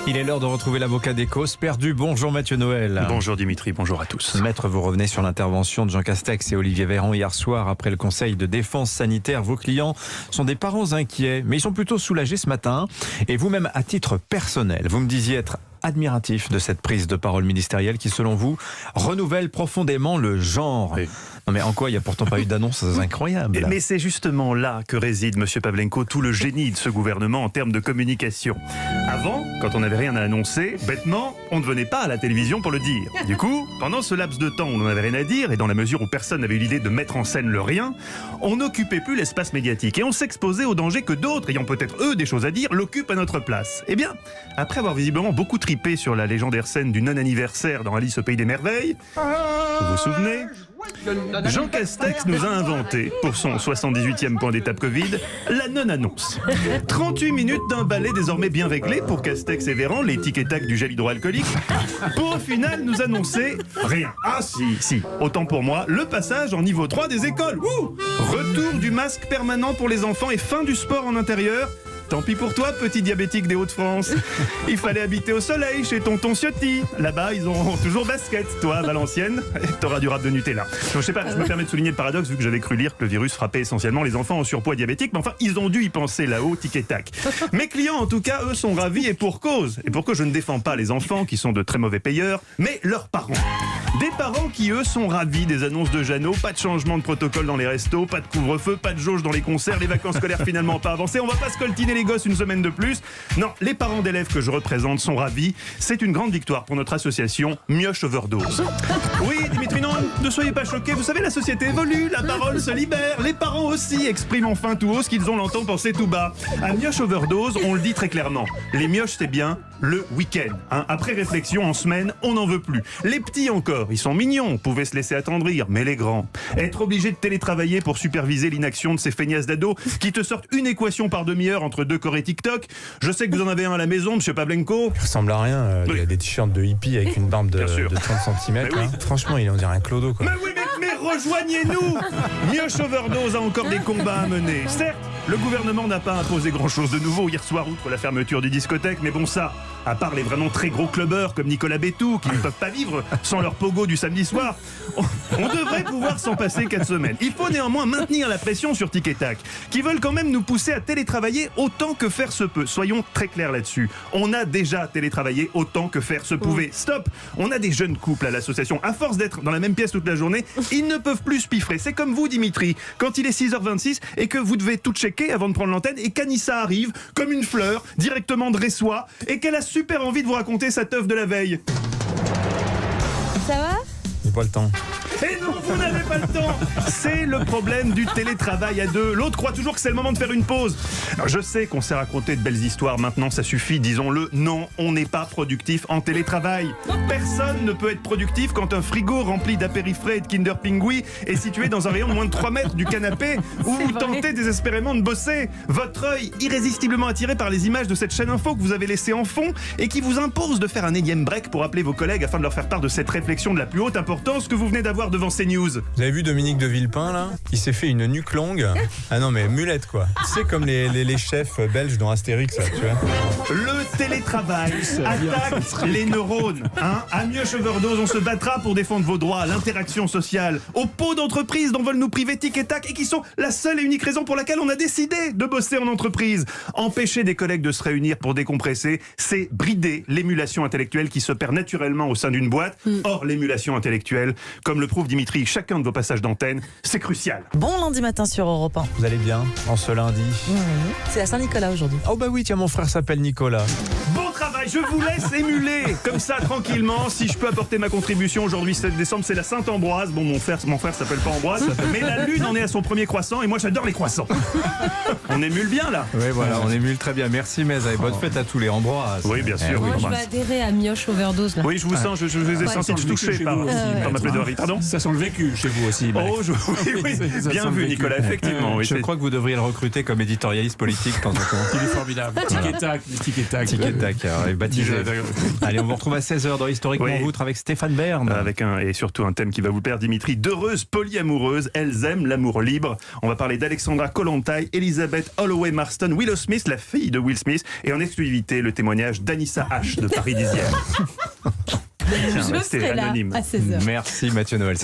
Il est l'heure de retrouver l'avocat des causes perdues. Bonjour Mathieu Noël. Bonjour Dimitri, bonjour à tous. Maître, vous revenez sur l'intervention de Jean Castex et Olivier Véran hier soir après le conseil de défense sanitaire. Vos clients sont des parents inquiets, mais ils sont plutôt soulagés ce matin. Et vous-même, à titre personnel, vous me disiez être admiratif de cette prise de parole ministérielle qui, selon vous, renouvelle profondément le genre. Oui. Non mais en quoi il n'y a pourtant pas eu d'annonce incroyable là. Mais c'est justement là que réside, monsieur Pavlenko, tout le génie de ce gouvernement en termes de communication. Avant, quand on n'avait rien à annoncer, bêtement, on ne venait pas à la télévision pour le dire. Du coup, pendant ce laps de temps où on n'avait rien à dire, et dans la mesure où personne n'avait eu l'idée de mettre en scène le rien, on n'occupait plus l'espace médiatique et on s'exposait au danger que d'autres, ayant peut-être eux des choses à dire, l'occupent à notre place. Eh bien, après avoir visiblement beaucoup tripé sur la légendaire scène du non-anniversaire dans Alice au Pays des Merveilles, vous vous souvenez ? Jean Castex nous a inventé, pour son 78e point d'étape Covid, la non-annonce. 38 minutes d'un ballet désormais bien réglé pour Castex et Véran, les tic et tac du gel hydroalcoolique, pour au final nous annoncer rien. Ah si, autant pour moi, le passage en niveau 3 des écoles. Retour du masque permanent pour les enfants et fin du sport en intérieur. Tant pis pour toi, petit diabétique des Hauts-de-France. Il fallait habiter au soleil chez tonton Ciotti. Là-bas, ils ont toujours basket. Toi, à Valenciennes, t'auras du râpe de Nutella. Donc, je sais pas, je me permets de souligner le paradoxe vu que j'avais cru lire que le virus frappait essentiellement les enfants en surpoids diabétique. Mais enfin, ils ont dû y penser là-haut, tic et tac. Mes clients, en tout cas, eux, sont ravis et pour cause. Et pour que je ne défends pas les enfants qui sont de très mauvais payeurs, mais leurs parents. Des parents qui, eux, sont ravis des annonces de Jeannot. Pas de changement de protocole dans les restos, pas de couvre-feu, pas de jauge dans les concerts, les vacances scolaires finalement pas avancées. On va pas scoltiner les gosses une semaine de plus. Non, les parents d'élèves que je représente sont ravis. C'est une grande victoire pour notre association Mioche Overdose. Oui, Dimitri, non, ne soyez pas choqués. Vous savez, la société évolue, la parole se libère. Les parents aussi expriment enfin tout haut ce qu'ils ont longtemps pensé tout bas. À Mioche Overdose, on le dit très clairement. Les mioches, c'est bien le week-end. Après réflexion, en semaine, on n'en veut plus. Les petits encore, ils sont mignons, on pouvait se laisser attendrir, mais les grands. Être obligé de télétravailler pour superviser l'inaction de ces feignasses d'ados qui te sortent une équation par demi-heure entre deux corps et TikTok. Je sais que vous en avez un à la maison, monsieur Pavlenko. Il ressemble à rien. Il a des t-shirts de hippie avec une barbe de 30 cm. Oui. Franchement, il en dirait un clodo, quoi. Mais oui, mais rejoignez-nous. Mioche Overdose a encore des combats à mener. Certes, le gouvernement n'a pas imposé grand-chose de nouveau hier soir, outre la fermeture des discothèques, mais bon ça, à part les vraiment très gros clubbeurs comme Nicolas Bétou, qui ne peuvent pas vivre sans leur pogo du samedi soir, on devrait pouvoir s'en passer 4 semaines. Il faut néanmoins maintenir la pression sur Tic et Tac, qui veulent quand même nous pousser à télétravailler autant que faire se peut. Soyons très clairs là-dessus. On a déjà télétravaillé autant que faire se pouvait. Stop. On a des jeunes couples à l'association. À force d'être dans la même pièce toute la journée, ils ne peuvent plus se piffrer. C'est comme vous, Dimitri, quand il est 6h26 et que vous devez tout checker avant de prendre l'antenne et qu'Anissa arrive, comme une fleur, directement de Ressois, et qu'elle a super envie de vous raconter sa teuf de la veille. Ça va ? J'ai pas le temps. Et non, vous n'avez pas le temps. C'est le problème du télétravail à deux. L'autre croit toujours que c'est le moment de faire une pause. Alors, je sais qu'on s'est raconté de belles histoires. Maintenant, ça suffit, disons-le. Non, on n'est pas productif en télétravail. Personne ne peut être productif quand un frigo rempli d'apérifrais et de Kinder Pingui est situé dans un rayon de moins de 3 mètres du canapé où vous tentez désespérément de bosser. Votre œil, irrésistiblement attiré par les images de cette chaîne info que vous avez laissée en fond et qui vous impose de faire un énième break pour appeler vos collègues afin de leur faire part de cette réflexion de la plus haute importance que vous venez d'avoir devant CNews. Vous avez vu Dominique de Villepin, là? Il s'est fait une nuque longue. Ah non, mais mulette, quoi. Tu sais, comme les chefs belges dans Astérix, là, tu vois. Le télétravail attaque les neurones. À Mioche Overdose, on se battra pour défendre vos droits, l'interaction sociale, aux pots d'entreprise dont veulent nous priver Tic et Tac et qui sont la seule et unique raison pour laquelle on a décidé de bosser en entreprise. Empêcher des collègues de se réunir pour décompresser, c'est brider l'émulation intellectuelle qui se perd naturellement au sein d'une boîte. Or, l'émulation intellectuelle, comme le prouve Dimitri, chacun de vos passages d'antenne, c'est crucial. Bon lundi matin sur Europe 1. Vous allez bien, en ce lundi? C'est à Saint-Nicolas aujourd'hui. Oh bah oui, tiens, mon frère s'appelle Nicolas. Bon travail, je vous laisse émuler comme ça tranquillement. Si je peux apporter ma contribution aujourd'hui 7 décembre, c'est la Sainte-Ambroise. Bon, mon frère s'appelle pas Ambroise, mais la lune en est à son premier croissant et moi j'adore les croissants. On émule bien là. Oui, voilà, on émule très bien. Merci Meza et bonne fête à tous les Ambroises. Oui, bien sûr. Moi, oui, je vais adhérer à Mioche Overdose. Là. Oui, je vous sens, je vous ai senti touché par ma plaidoirie. Pardon ? Ça sent le vécu chez vous aussi. Oh, oui, Ça bien sent vu vécu. Nicolas, effectivement. Oui, Je crois que vous devriez le recruter comme éditorialiste politique de temps en temps. Il est formidable. Tic et tac, tic et tac. Tic et tac. l'avez baptisé. Allez, on vous retrouve à 16h dans Historiquement Oui. Vôtre avec Stéphane Bern. Avec et surtout un thème qui va vous plaire, Dimitri, d'heureuses polyamoureuses, elles aiment l'amour libre. On va parler d'Alexandra Kollontai, Elizabeth Holloway Marston, Willow Smith, la fille de Will Smith, et en exclusivité le témoignage d'Anissa H de Paris 10e. Tiens, Je restez serai là anonyme. à 16h. Merci Mathieu Noël.